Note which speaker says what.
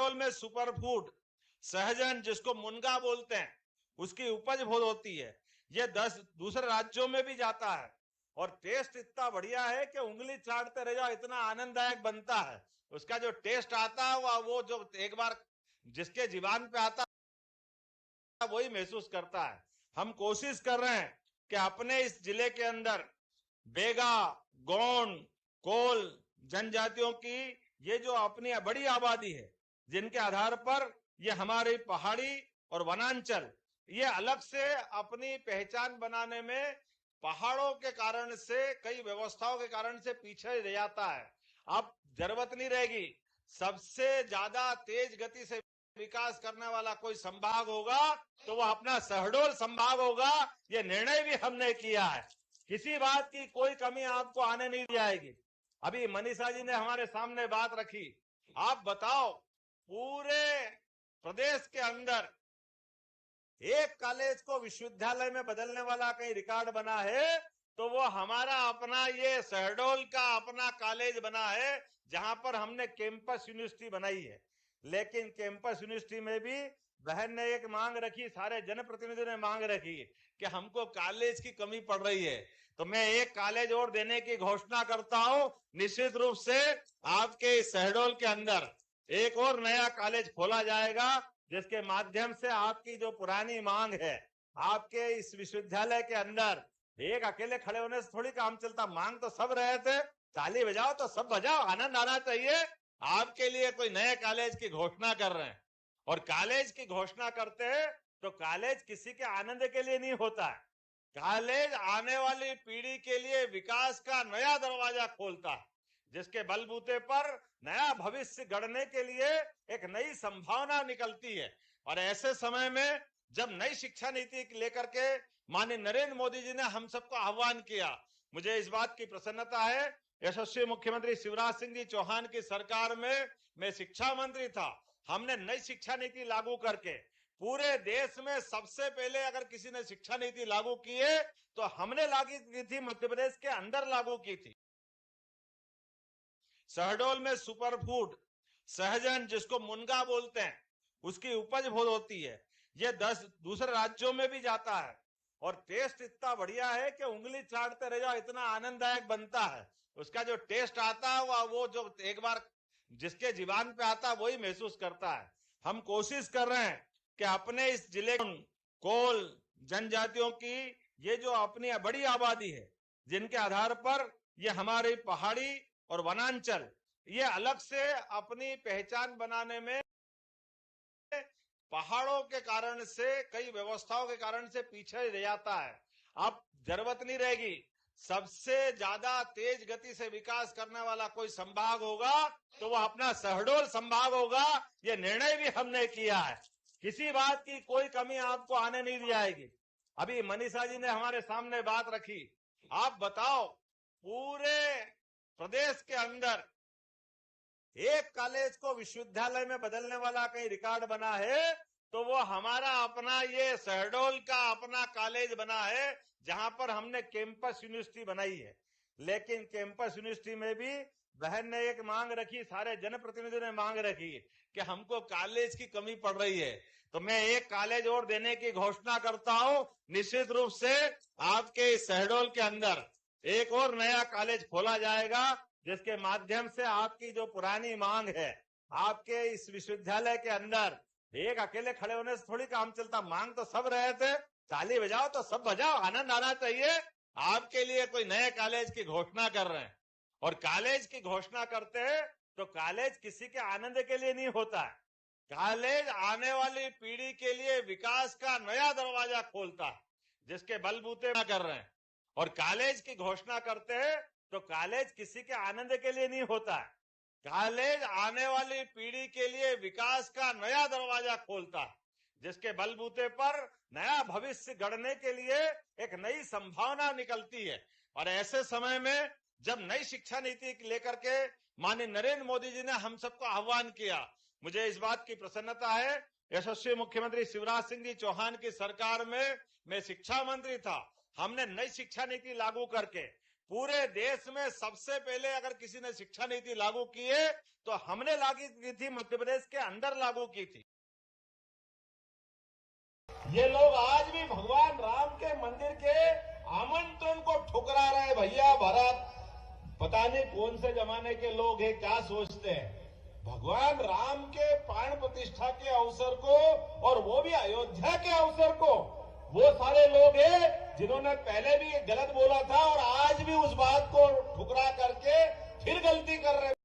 Speaker 1: शहडोल में super food सहजन, जिसको मुनगा बोलते हैं, उसकी उपज बहुत होती है। ये 10 दूसरे राज्यों में भी जाता है और टेस्ट इतना बढ़िया है कि उंगली चाटते रह जाओ, इतना आनंददायक बनता है। उसका जो टेस्ट आता है वो जो एक बार जिसके जीवान पे आता है वही महसूस करता है। हम कोशिश कर रहे हैं कि अपने इस जिले के अंदर बेगा, गोंड, कोल जनजातियों की ये जो अपनी बड़ी आबादी है, जिनके आधार पर ये हमारी पहाड़ी और वनांचल ये अलग से अपनी पहचान बनाने में पहाड़ों के कारण से, कई व्यवस्थाओं के कारण से पीछे रह जाता है। अब जरूरत नहीं रहेगी, सबसे ज्यादा तेज गति से विकास करने वाला कोई संभाग होगा तो वो अपना शहडोल संभाग होगा। ये निर्णय भी हमने किया है, किसी बात की कोई कमी आपको आने नहीं दी जाएगी। अभी मनीषा जी ने हमारे सामने बात रखी, आप बताओ पूरे प्रदेश के अंदर एक कॉलेज को विश्वविद्यालय में बदलने वाला कहीं रिकॉर्ड बना है तो वो हमारा अपना ये शहडोल का अपना कॉलेज बना है, जहां पर हमने कैंपस यूनिवर्सिटी बनाई है। लेकिन कैंपस यूनिवर्सिटी में भी बहन ने एक मांग रखी, सारे जनप्रतिनिधियों ने मांग रखी कि हमको कॉलेज की कमी पड़ रही है, तो मैं एक कॉलेज और देने की घोषणा करता हूं। निश्चित रूप से आपके शहडोल के अंदर एक और नया कॉलेज खोला जाएगा, जिसके माध्यम से आपकी जो पुरानी मांग है, आपके इस विश्वविद्यालय के अंदर एक अकेले खड़े होने से थोड़ी काम चलता, मांग तो सब रहे थे, ताली बजाओ तो सब बजाओ, आनंद आना चाहिए। आपके लिए कोई नए कॉलेज की घोषणा कर रहे हैं, और कॉलेज की घोषणा करते हैं तो कॉलेज किसी के आनंद के लिए नहीं होता है, कॉलेज आने वाली पीढ़ी के लिए विकास का नया दरवाजा खोलता है, जिसके बलबूते पर नया भविष्य गढ़ने के लिए एक नई संभावना निकलती है। और ऐसे समय में जब नई शिक्षा नीति लेकर के माननीय नरेंद्र मोदी जी ने हम सबको आह्वान किया, मुझे इस बात की प्रसन्नता है, यशस्वी मुख्यमंत्री शिवराज सिंह जी चौहान की सरकार में मैं शिक्षा मंत्री था, हमने नई शिक्षा नीति लागू करके पूरे देश में सबसे पहले अगर किसी ने शिक्षा नीति लागू की है तो हमने लागू की थी, मध्य प्रदेश के अंदर लागू की थी। शहडोल में सुपर फूड सहजन, जिसको मुनगा बोलते हैं, उसकी उपज बहुत होती है। ये 10 दूसरे राज्यों में भी जाता है और टेस्ट इतना बढ़िया है कि उंगली चाटते रह जाओ, इतना आनंददायक बनता है। उसका जो टेस्ट आता है वो जो एक बार जिसके जीवान पे आता है वही महसूस करता है। हम कोशिश कर रहे हैं कि अपने इस जिले कोल जनजातियों की ये जो अपनी बड़ी आबादी है, जिनके आधार पर ये हमारी पहाड़ी और वनांचल ये अलग से अपनी पहचान बनाने में पहाड़ों के कारण से, कई व्यवस्थाओं के कारण से पीछे रह जाता है। अब जरूरत नहीं रहेगी, सबसे ज्यादा तेज गति से विकास करने वाला कोई संभाग होगा तो वो अपना शहडोल संभाग होगा। ये निर्णय भी हमने किया है, किसी बात की कोई कमी आपको आने नहीं दी जाएगी। अभी मनीषा जी ने हमारे सामने बात रखी, आप बताओ पूरे प्रदेश के अंदर एक कॉलेज को विश्वविद्यालय में बदलने वाला कहीं रिकॉर्ड बना है तो वो हमारा अपना ये शहडोल का अपना कॉलेज बना है, जहां पर हमने कैंपस यूनिवर्सिटी बनाई है। लेकिन कैंपस यूनिवर्सिटी में भी बहन ने एक मांग रखी, सारे जनप्रतिनिधियों ने मांग रखी कि हमको कॉलेज की कमी पड़ रही है, तो मैं एक कॉलेज और देने की घोषणा करता हूं। निश्चित रूप से आपके शहडोल के अंदर एक और नया कॉलेज खोला जाएगा, जिसके माध्यम से आपकी जो पुरानी मांग है, आपके इस विश्वविद्यालय के अंदर एक अकेले खड़े होने से थोड़ी काम चलता, मांग तो सब रहे थे, ताली बजाओ तो सब बजाओ, आनंद आना चाहिए। आपके लिए कोई नए कॉलेज की घोषणा कर रहे हैं, और कॉलेज की घोषणा करते हैं तो कॉलेज किसी के आनंद के लिए नहीं होता है, कॉलेज आने वाली पीढ़ी के लिए विकास का नया दरवाजा खोलता है, जिसके बलबूते कर रहे हैं। और कॉलेज की घोषणा करते हैं तो कॉलेज किसी के आनंद के लिए नहीं होता है, कॉलेज आने वाली पीढ़ी के लिए विकास का नया दरवाजा खोलता है, जिसके बलबूते पर नया भविष्य गढ़ने के लिए एक नई संभावना निकलती है। और ऐसे समय में जब नई शिक्षा नीति लेकर के माननीय नरेंद्र मोदी जी ने हम सबको आह्वान किया, मुझे इस बात की प्रसन्नता है, यशस्वी मुख्यमंत्री शिवराज सिंह जी चौहान की सरकार में मैं शिक्षा मंत्री था, हमने नई शिक्षा नीति लागू करके पूरे देश में सबसे पहले अगर किसी ने शिक्षा नीति लागू की है तो हमने लागू की थी, मध्य प्रदेश के अंदर लागू की थी।
Speaker 2: ये लोग आज भी भगवान राम के मंदिर के आमंत्रण को ठुकरा रहे। भैया भारत पता नहीं कौन से जमाने के लोग हैं, क्या सोचते हैं। भगवान राम के प्राण प्रतिष्ठा के अवसर को, और वो भी अयोध्या के अवसर को, वो सारे लोग हैं जिन्होंने पहले भी गलत बोला था और आज भी उस बात को ठुकरा करके फिर गलती कर रहे हैं।